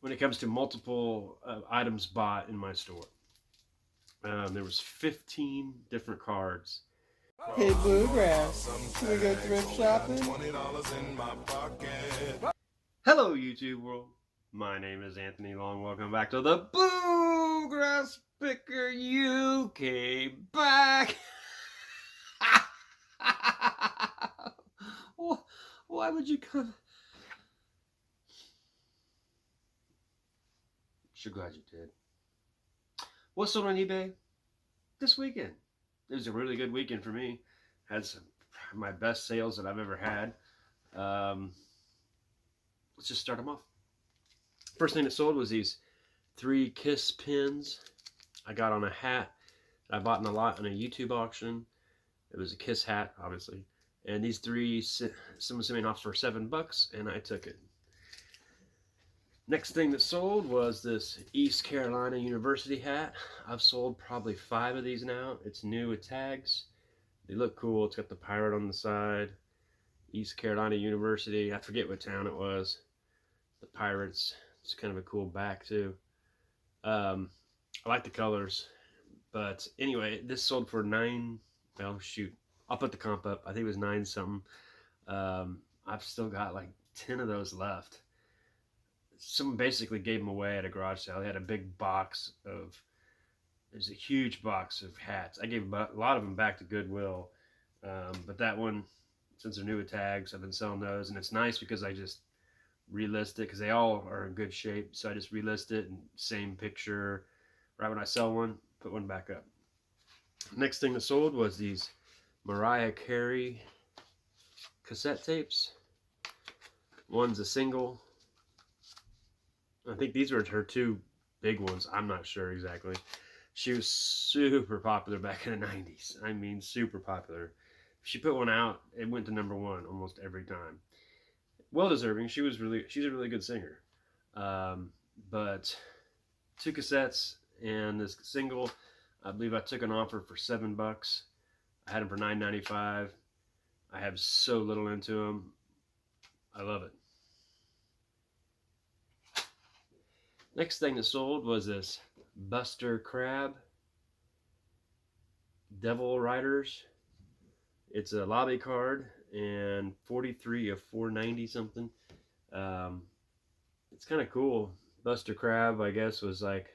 when it comes to multiple items bought in my store. There was 15 different cards. Hey Bluegrass, should we go thrift shopping? Hello YouTube world, my name is Anthony Long. Welcome back to the Bluegrass Picker. You came back. Why would you come? Sure glad you did. What's sold on eBay this weekend? It was a really good weekend for me. Had some my best sales that I've ever had. Let's just start them off. First thing that sold was these 3 Kiss pins I got on a hat I bought in a lot on a YouTube auction. It was a Kiss hat, obviously. And these 3, someone sent me an offer for $7, and I took it. Next thing that sold was this East Carolina University hat. I've sold probably 5 of these now. It's new with tags. They look cool. It's got the pirate on the side. East Carolina University. I forget what town it was. The pirates. It's kind of a cool back too. I like the colors. But anyway, this sold for well, shoot. I'll put the comp up. I think it was 9 something. I've still got like 10 of those left. Someone basically gave them away at a garage sale. They had a big box of, there's a huge box of hats. I gave a lot of them back to Goodwill. But that one, since they're new with tags, I've been selling those. And it's nice because I just relist it because they all are in good shape. So I just relist it and same picture. Right when I sell one, put one back up. Next thing that sold was these Mariah Carey cassette tapes. One's a single. I think these were her 2 big ones. I'm not sure exactly. She was super popular back in the 90s. I mean, super popular. If she put one out, it went to #1 almost every time. Well deserving. She's a really good singer. But 2 cassettes and this single, I believe I took an offer for $7. I had them for $9.95. I have so little into them. I love it. Next thing that sold was this Buster Crab Devil Riders. It's a lobby card and 43 of 490 something. It's kind of cool. Buster Crab, I guess, was like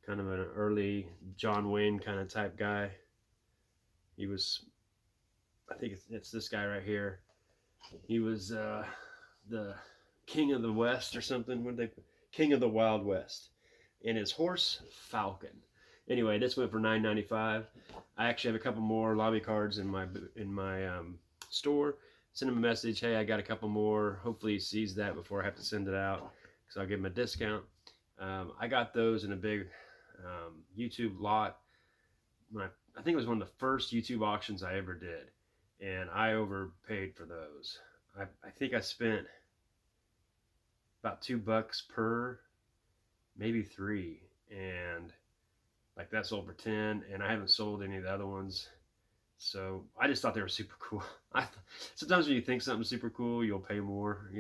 kind of an early John Wayne kind of type guy. He was, I think it's this guy right here. He was the King of the West or something. King of the Wild West, and his horse Falcon. Anyway, this went for $9.95. I actually have a couple more lobby cards in my store. Send him a message. Hey, I got a couple more. Hopefully he sees that before I have to send it out, because I'll give him a discount. I got those in a big YouTube lot. I think it was one of the first YouTube auctions I ever did, and I overpaid for those. I think I spent about $2 per, maybe 3, and like that sold for 10, and I haven't sold any of the other ones, so I just thought they were super cool. Sometimes when you think something's super cool, you'll pay more,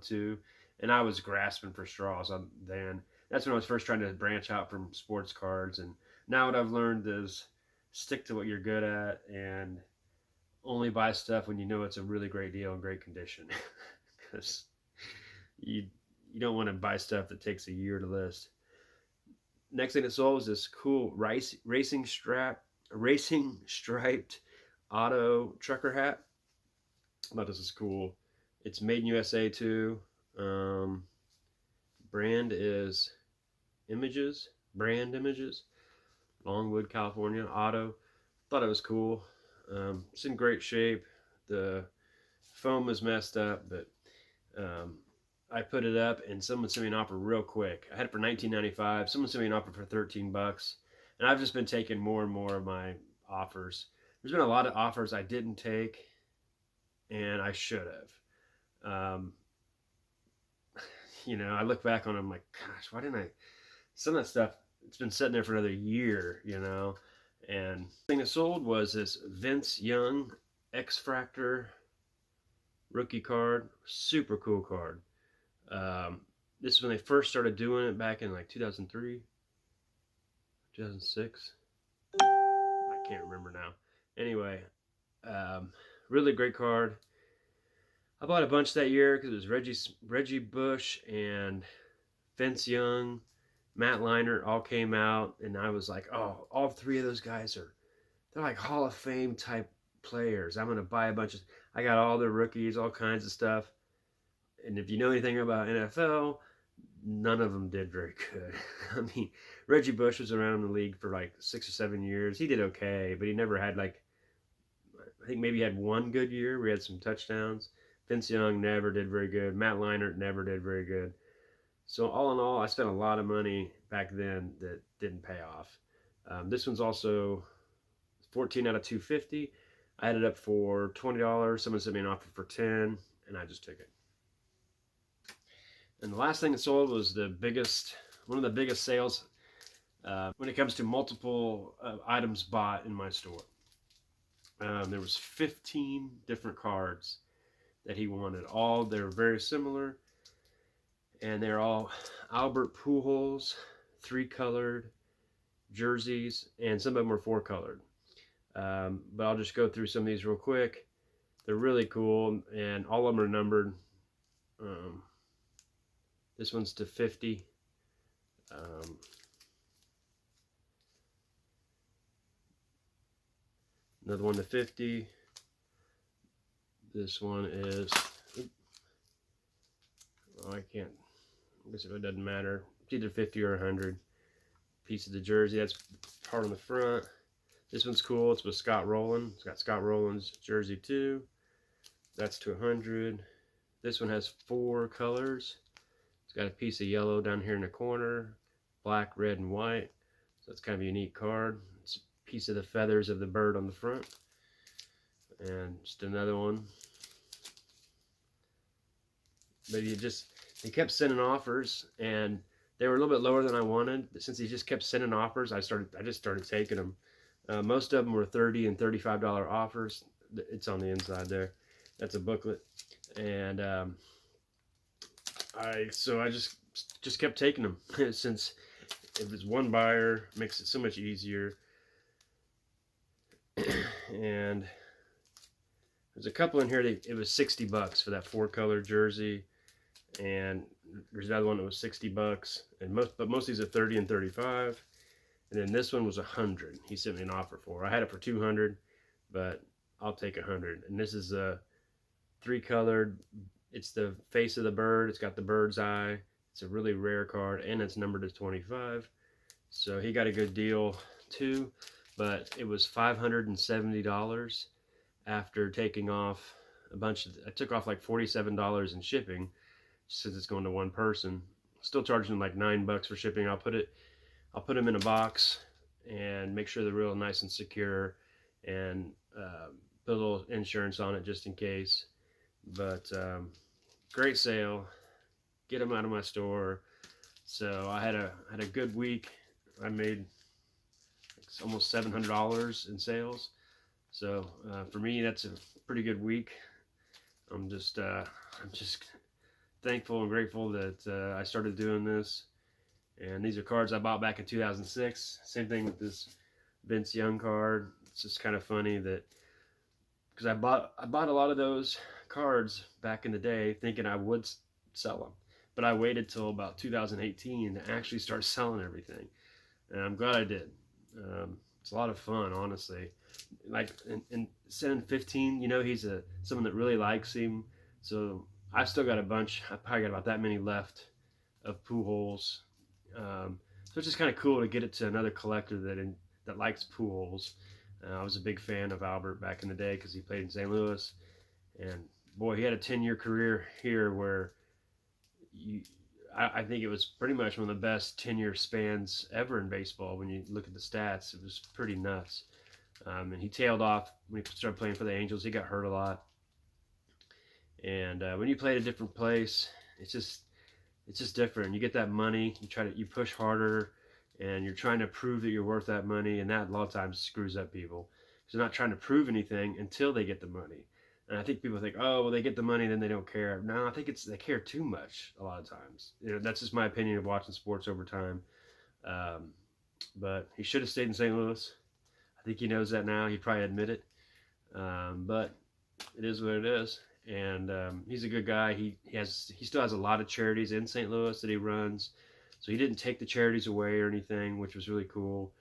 too. And I was grasping for straws then. That's when I was first trying to branch out from sports cards, and now what I've learned is stick to what you're good at and only buy stuff when you know it's a really great deal and great condition, because you don't want to buy stuff that takes a year to list. Next thing that sold was this cool racing striped auto trucker hat. I thought this is cool. It's made in USA too. Brand Images, Longwood, California. Auto. Thought it was cool. It's in great shape. The foam is messed up, but I put it up and someone sent me an offer real quick. I had it for $19.95. Someone sent me an offer for $13, and I've just been taking more and more of my offers. There's been a lot of offers I didn't take, and I should have. I look back on them like, gosh, why didn't I? Some of that stuff, it's been sitting there for another year, And the thing that sold was this Vince Young X-Fractor rookie card. Super cool card. This is when they first started doing it back in like 2003, 2006. I can't remember now. Anyway, really great card. I bought a bunch that year because it was Reggie Bush and Vince Young, Matt Leinart all came out, and I was like, oh, all three of those guys they're like Hall of Fame type players. I'm gonna buy a bunch of. I got all the rookies, all kinds of stuff. And if you know anything about NFL, none of them did very good. I mean, Reggie Bush was around in the league for like 6 or 7 years. He did okay, but he never had like, I think maybe he had one good year where he had some touchdowns. Vince Young never did very good. Matt Leinart never did very good. So all in all, I spent a lot of money back then that didn't pay off. This one's also 14 out of 250. I had it up for $20. Someone sent me an offer for 10, and I just took it. And the last thing that sold was one of the biggest sales when it comes to multiple items bought in my store. There was 15 different cards that he wanted. They're very similar, and they're all Albert Pujols, 3-colored jerseys, and some of them are 4-colored. But I'll just go through some of these real quick. They're really cool, and all of them are numbered. This one's to 50. Another one to 50. This one is, I guess it doesn't matter. It's either 50 or 100. Piece of the jersey, that's part on the front. This one's cool. It's with Scott Rollins. It's got Scott Rollins jersey too. That's to 100. This one has 4 colors. It's got a piece of yellow down here in the corner, black, red, and white. So it's kind of a unique card. It's a piece of the feathers of the bird on the front. And just another one. But they kept sending offers, and they were a little bit lower than I wanted. But since he just kept sending offers, I just started taking them. Most of them were $30 and $35 offers. It's on the inside there. That's a booklet, and I just kept taking them since it was one buyer, makes it so much easier. And there's a couple in here. It was $60 for that 4-color jersey, and there's another one that was $60, and most of these are 30 and 35. And then this one was 100. He sent me an offer for. I had it for 200, but I'll take 100. And this is a 3-colored. It's the face of the bird. It's got the bird's eye. It's a really rare card, and it's numbered to 25. So he got a good deal too. But it was $570 after taking off I took off like $47 in shipping, since it's going to one person. Still charging like $9 for shipping. I'll put them in a box and make sure they're real nice and secure, and put a little insurance on it just in case. But great sale. Get them out of my store. So I had a good week. I made almost $700 in sales. So for me, that's a pretty good week. I'm just thankful and grateful that I started doing this. And these are cards I bought back in 2006. Same thing with this Vince Young card. It's just kind of funny that, because I bought a lot of those cards back in the day thinking I would sell them. But I waited till about 2018 to actually start selling everything. And I'm glad I did. It's a lot of fun, honestly. Like, and sending 15, he's someone that really likes him. So I've still got a bunch. I probably got about that many left of Pujols. So it's just kind of cool to get it to another collector that likes Pujols. I was a big fan of Albert back in the day because he played in St. Louis, and boy, he had a 10-year career here where I think it was pretty much one of the best 10-year spans ever in baseball. When you look at the stats, it was pretty nuts. And he tailed off when he started playing for the Angels. He got hurt a lot, and when you play at a different place, it's just different. You get that money, you push harder, and you're trying to prove that you're worth that money, and that a lot of times screws up people because they're not trying to prove anything until they get the money. And I think people think, oh, well, they get the money, then they don't care. No, I think they care too much a lot of times. That's just my opinion of watching sports over time. Um, but he should have stayed in St. Louis. I think he knows that now. He'd probably admit it. But it is what it is. And he's a good guy. He still has a lot of charities in St. Louis that he runs. So he didn't take the charities away or anything, which was really cool.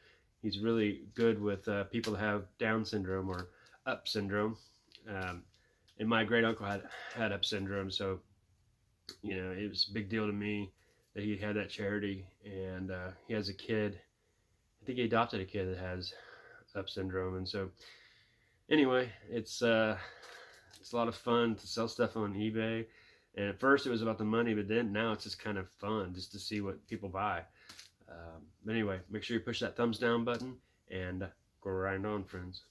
He's really good with people that have Down syndrome or UP syndrome. And my great uncle had UP syndrome, so it was a big deal to me that he had that charity. And he has a kid. I think he adopted a kid that has UP syndrome, and so anyway, it's a lot of fun to sell stuff on eBay. And at first it was about the money, but then now it's just kind of fun just to see what people buy. But anyway, make sure you push that thumbs down button and go right on, friends.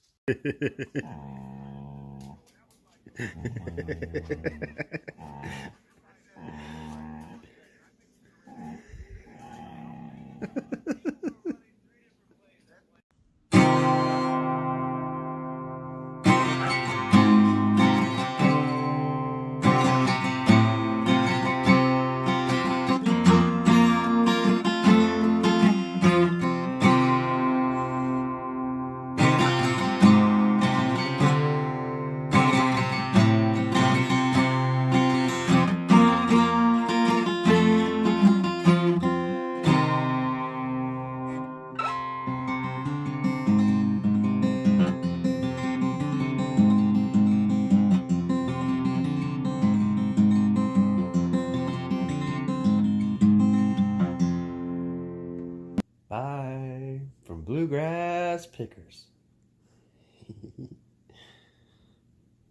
Bye from Bluegrass Pickers.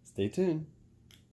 Stay tuned.